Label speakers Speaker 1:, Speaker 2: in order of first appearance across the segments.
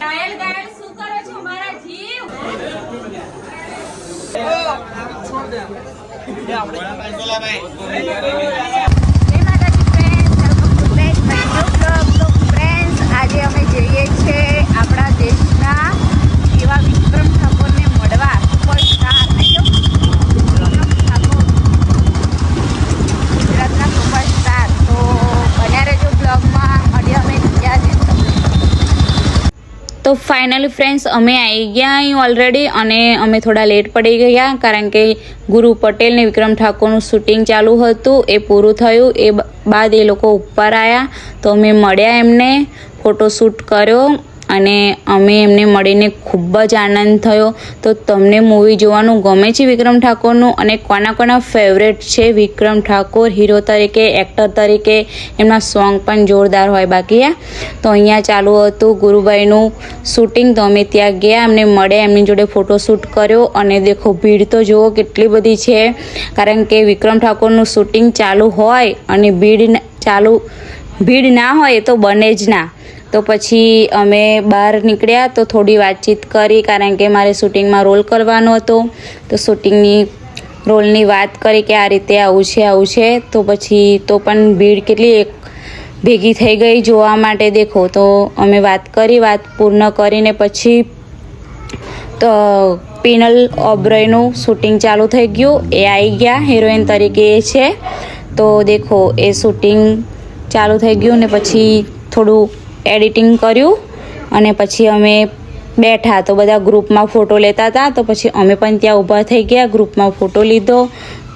Speaker 1: ગાયલ ગાયલ શું કરો છો મારા જીવ?
Speaker 2: આજે અમે જઈએ છીએ આપણા દેશના એવા વિક્રમ ઠાકોરને મળવા. સુપરસ્ટાર ગુજરાતના સુપરસ્ટાર. તો બન્યા રહેજો બ્લોગમાં. આજે અમે ગયા છીએ. તો ફાઇનલી ફ્રેન્ડ્સ અમે આવી ગયા અહીં ઓલરેડી, અને અમે થોડા લેટ પડી ગયા કારણ કે ગુરુ પટેલ ને વિક્રમ ઠાકોરનું શૂટિંગ ચાલુ હતું. એ પૂરું થયું, એ બાદ એ લોકો ઉપર આવ્યા તો અમે મળ્યા, એમને ફોટોશૂટ કર્યો અને અમે એમને મળીને ખૂબ જ આનંદ થયો. તો તમને મૂવી જોવાનું ગમે છે વિક્રમ ઠાકોરનું, અને કોના કોના ફેવરેટ છે વિક્રમ ઠાકોર હીરો તરીકે, એક્ટર તરીકે? એમના સોંગ પણ જોરદાર હોય. બાકી તો અહીંયા ચાલુ હતું ગુરુભાઈનું શૂટિંગ, તો અમે ત્યાં ગયા, એમને મળ્યા, એમની જોડે ફોટોશૂટ કર્યો. અને દેખો ભીડ તો જુઓ કેટલી બધી છે, કારણ કે વિક્રમ ઠાકોરનું શૂટિંગ ચાલુ હોય અને ભીડ ના હોય એ તો બને જ ના. તો પછી અમે બહાર નીકળ્યા તો થોડી વાતચીત કરી, કારણ કે મારે શૂટિંગમાં રોલ કરવાનો હતો. તો શૂટિંગની રોલની વાત કરી કે આ રીતે આવું છે. તો પછી તો પણ ભીડ કેટલી ભેગી થઈ ગઈ જોવા માટે. દેખો તો અમે વાત પૂર્ણ કરીને પછી તો પિનલ ઓબરોયનું શૂટિંગ ચાલુ થઈ ગયું. એ આવી ગયા, હિરોઈન તરીકે એ છે. તો દેખો એ શૂટિંગ ચાલુ થઈ ગયું ને પછી થોડું એડિટિંગ કર્યું અને પછી અમે બેઠા. તો બધા ગ્રુપમાં ફોટો લેતા હતા, તો પછી અમે પણ ત્યાં ઊભા થઈ ગયા, ગ્રુપમાં ફોટો લીધો.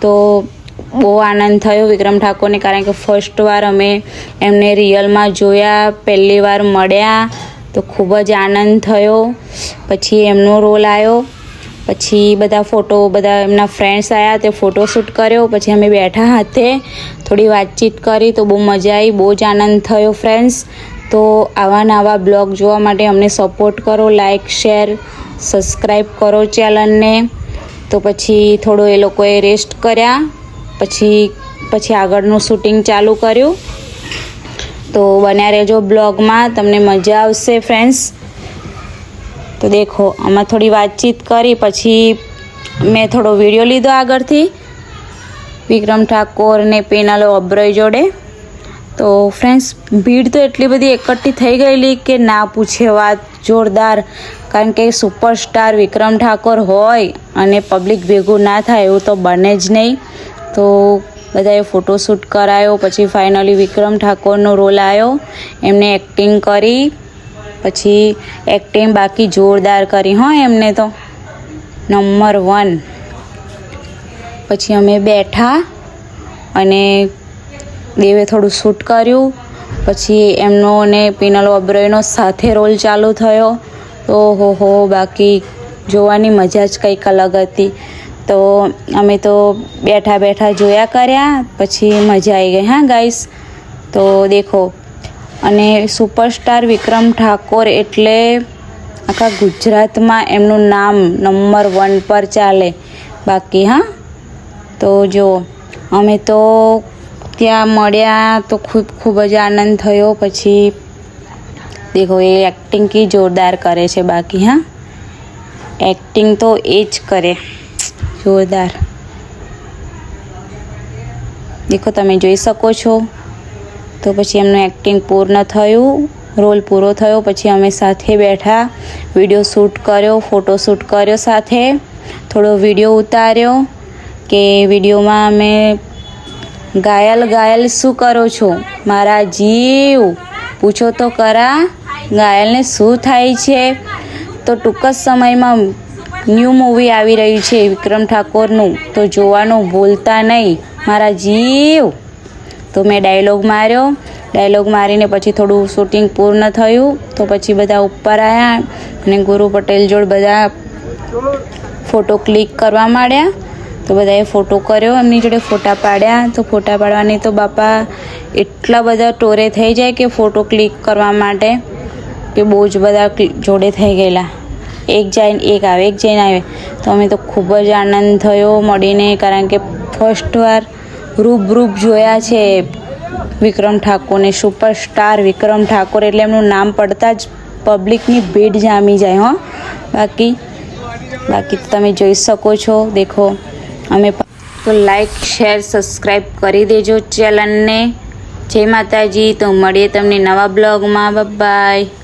Speaker 2: તો બહુ આનંદ થયો વિક્રમ ઠાકોરને, કારણ કે ફર્સ્ટ વાર અમે એમને રિયલમાં જોયા, પહેલી વાર મળ્યા. તો ખૂબ જ આનંદ થયો. પછી એમનો રોલ આવ્યો, પછી બધા એમના ફ્રેન્ડ્સ આવ્યા, તે ફોટોશૂટ કર્યો. પછી અમે બેઠા હાથે થોડી વાતચીત કરી, તો બહુ મજા આવી, બહુ જ આનંદ થયો ફ્રેન્ડ્સ. તો આવા બ્લોગ જોવા માટે અમને સપોર્ટ કરો, લાઇક શેર સબસ્ક્રાઈબ કરો ચેનલને. તો પછી થોડો એ લોકોએ રેસ્ટ કર્યા, પછી આગળનું શૂટિંગ ચાલુ કર્યું. તો બન્યા રહેજો બ્લોગમાં, તમને મજા આવશે ફ્રેન્ડ્સ. તો દેખો આમાં થોડી વાતચીત કરી, પછી મેં થોડો વિડીયો લીધો આગળથી વિક્રમ ઠાકોર ને પિનલ ઓબરોય જોડે. તો ફ્રેન્ડ્સ ભીડ તો એટલી બધી એકઠી થઈ ગયેલી કે ના પૂછે વાત, જોરદાર. કારણ કે સુપરસ્ટાર વિક્રમ ઠાકોર હોય અને પબ્લિક ભેગું ના થાય એવું તો બને જ નહીં. તો બધાએ ફોટોશૂટ કરાયો. પછી ફાઇનલી વિક્રમ ઠાકોરનો રોલ આવ્યો, એમને એક્ટિંગ કરી. પછી એક્ટિંગ બાકી જોરદાર કરી એમને તો નંબર 1. પછી અમે બેઠા અને દેવે થોડું શૂટ કર્યું. પછી એમનો ને પિનલ ઓબરોયનો સાથે રોલ ચાલુ થયો. તો હો બાકી જોવાની મજા જ કંઈક અલગ હતી. તો અમે તો બેઠા જોયા કર્યા, પછી મજા આવી ગઈ. હા ગાઈસ, તો દેખો. અને સુપરસ્ટાર વિક્રમ ઠાકોર એટલે આખા ગુજરાતમાં એમનું નામ નંબર 1 પર ચાલે. બાકી તો જો અમે તો ત્યાં મળ્યા તો ખૂબ જ આનંદ થયો. પછી દેખો એ એક્ટિંગ કી જોરદાર કરે છે. બાકી એક્ટિંગ તો એ જ કરે જોરદાર. દેખો તમે જોઈ શકો છો. તો પછી એમનું એક્ટિંગ પૂર્ણ થયું, રોલ પૂરો થયો. પછી અમે સાથે બેઠા, વિડીયો શૂટ કર્યો, ફોટોશૂટ કર્યો, સાથે થોડો વિડીયો ઉતાર્યો. કે વિડીયોમાં અમે ગાયલ શું કરો છો મારા જીવ, પૂછો તો ખરા ગાયલને શું થાય છે. તો ટૂંક જ સમયમાં ન્યૂ મૂવી આવી રહ્યું છે વિક્રમ ઠાકોરનું, તો જોવાનું ભૂલતા નહીં મારા જીવ. તો મેં ડાયલોગ મારીને પછી થોડું શૂટિંગ પૂર્ણ થયું. તો પછી બધા ઉપર આવ્યા અને ગુરુ પટેલ જોડે બધા ફોટો ક્લિક કરવા માંડ્યા. તો બધાએ ફોટો કર્યો, એમની જોડે ફોટા પાડ્યા. તો ફોટા પાડવાની તો બાપા એટલા બધા ટોરે થઈ જાય કે ફોટો ક્લિક કરવા માટે કે બહુ જ બધા જોડે થઈ ગયેલા. એક જઈને આવે. તો અમે તો ખૂબ જ આનંદ થયો મળીને, કારણ કે ફર્સ્ટ વાર રૂબરૂપ જોયા છે વિક્રમ ઠાકોરને. સુપરસ્ટાર વિક્રમ ઠાકોર એટલે એમનું નામ પડતા જ પબ્લિકની ભીડ જામી જાય હો. બાકી તો તમે જોઈ શકો છો. દેખો અમે તો લાઈક શેર સબસ્ક્રાઈબ કરી દેજો ચેનલને. જય માતાજી. તો મળીએ તમને નવા બ્લોગમાં. બાય.